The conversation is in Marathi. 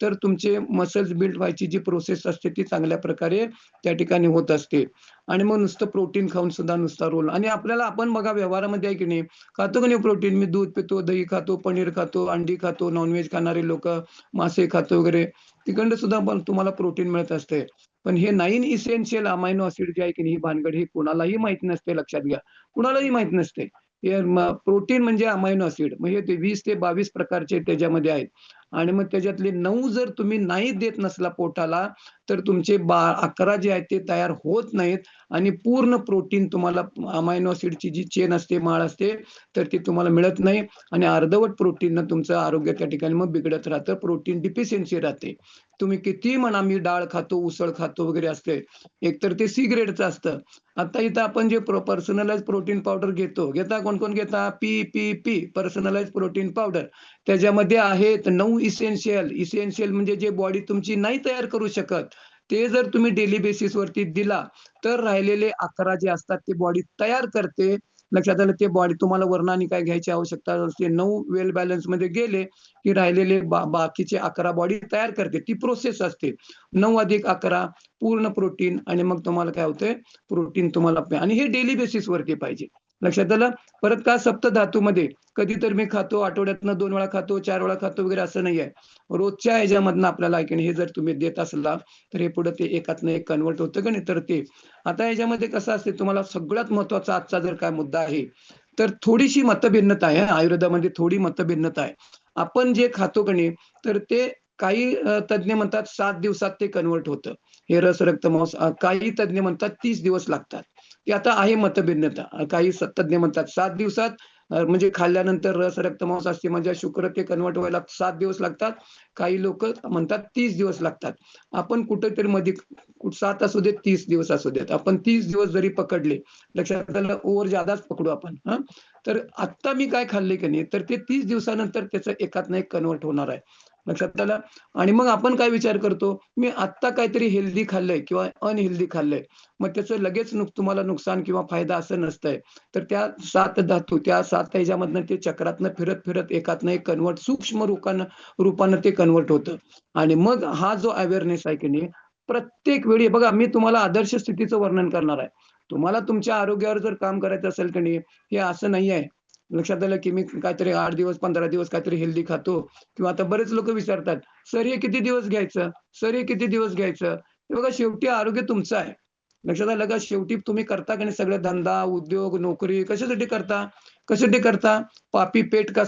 तर तुमचे मसल्स बिल्ड व्हायची जी प्रोसेस असते ती चांगल्या प्रकारे त्या ठिकाणी होत असते. आणि मग नुसतं प्रोटीन खाऊन सुद्धा नुसता रोल आणि आपल्याला आपण बघा व्यवहारामध्ये आहे की नाही, खातो की नाही प्रोटीन? मी दूध पितो, दही खातो, पनीर खातो, अंडी खातो, नॉन-व्हेज खाणारे लोकं, मासे खातो वगैरे. तिकडनं सुद्धा पण तुम्हाला प्रोटीन मिळत असते. पण हे 9 इसेन्शियल अमायनो ॲसिड जे आहे की नाही, ही भानगड ही कुणालाही माहीत नसते लक्षात घ्या. कुणालाही माहीत नसते. हे प्रोटीन म्हणजे अमायनो ॲसिड म्हणजे ते 20 ते 22 प्रकारचे त्याच्यामध्ये आहेत. आणि मग त्याच्यातले 9 जर तुम्ही नाही देत नसला पोटाला, तर तुमचे 11 जे आहेत ते तयार होत नाहीत आणि पूर्ण प्रोटीन तुम्हाला अमायनो ॲसिडची जी चेन असते, माळ असते, तर ती तुम्हाला मिळत नाही आणि अर्धवट प्रोटीननं तुमचं आरोग्य त्या ठिकाणी मग बिघडत राहतं. प्रोटीन डिफिशियन्सी राहते. तुम्ही कितीही म्हणा, मी डाळ खातो, उसळ खातो वगैरे असते. एकतर ते सी ग्रेडचं असतं. आता इथं आपण जे पर्सनलाइज्ड प्रोटीन पावडर घेतो. घेता कोण-कोण घेता? P personalised protein powder. त्याच्यामध्ये आहेत 9 इसेन्शियल. इसेन्शियल म्हणजे जे बॉडी तुमची नाही तयार करू शकत. ते जर तुम्ही डेली बेसिसवरती दिला, तर राहिलेले 11 जे असतात ते बॉडी तयार करते. लक्षात आलं? ते बॉडी तुम्हाला वरनं आणि काय घ्यायची आवश्यकता नसते. 9 वेल बॅलन्समध्ये गेले, की राहिलेले बाकीचे 11 बॉडी तयार करते. ती प्रोसेस असते. 9 अधिक 11 पूर्ण प्रोटीन आणि मग तुम्हाला काय होतंय? प्रोटीन तुम्हाला आणि हे डेली बेसिसवरती पाहिजे. लक्षात आलं? परत का सप्तधातूमध्ये कधीतरी मी खातो, आठवड्यातनं 2 वेळा खातो, 4 वेळा खातो वगैरे असं नाहीये. रोजच्या ह्याच्यामधनं आपल्याला आहे की नाही, हे जर तुम्ही देत असला, तर हे पुढे ते एकातनं एक कन्व्हर्ट होतं की नाही, तर ते. आता ह्याच्यामध्ये कसं असते तुम्हाला सगळ्यात महत्त्वाचा आजचा जर काय मुद्दा आहे, तर थोडीशी मतभिन्नता आहे हां, आयुर्वेदामध्ये थोडी मतभिन्नता आहे. आपण जे खातो की नाही, तर ते काही तज्ञ म्हणतात 7 दिवसात ते कन्व्हर्ट होतं. हे रस, रक्त, मांस काही तज्ञ म्हणतात 30 दिवस लागतात. ती आता आहे मतभिन्नता. काही तज्ञ म्हणतात 7 दिवसात म्हणजे खाल्ल्यानंतर रस, रक्त, मांस असते म्हणजे शुक्र ते कन्व्हर्ट व्हायला 7 दिवस लागतात. काही लोकं म्हणतात 30 दिवस लागतात. आपण कुठेतरी मध्ये 7 असू देत, 30 दिवस असू देत. आपण 30 दिवस जरी पकडले, लक्षात आलं ओव्हर जादाच पकडू आपण हां. तर आत्ता मी काय खाल्लंय की नाही, तर ते 30 दिवसानंतर त्याचं एकातनं एक कन्व्हर्ट होणार आहे. लक्षात आलं? आणि मग आपण काय विचार करतो, मी आत्ता काहीतरी हेल्दी खाल्लंय किंवा अनहेल्दी खाल्लंय. मग त्याचं लगेच तुम्हाला नुकसान किंवा फायदा असं नसतंय. तर त्या 7 धातू, त्या 7 ह्याच्यामधनं ते चक्रातनं फिरत-फिरत एकातनं एक कन्व्हर्ट सूक्ष्म रूपानं ते कन्व्हर्ट होतं. आणि मग हा जो अवेअरनेस आहे की नाही, प्रत्येक वेळी बघा मी तुम्हाला आदर्श स्थितीचं वर्णन करणार आहे. तुम्हाला तुमच्या आरोग्यावर जर काम करायचं असेल की नाही, हे असं नाही आहे. लक्षात आलं की मी काहीतरी 8 दिवस, 15 दिवस काहीतरी हेल्दी खातो किंवा आता बरेच लोकं विचारतात, "सर हे किती दिवस घ्यायचं? सर हे किती दिवस घ्यायचं?" हे बघा शेवटी आरोग्य तुमचं आहे. लक्षात आलं का? शेवटी तुम्ही करता की नाही सगळे धंदा, उद्योग, नोकरी कशासाठी करता? कशासाठी करता? पापी पेट का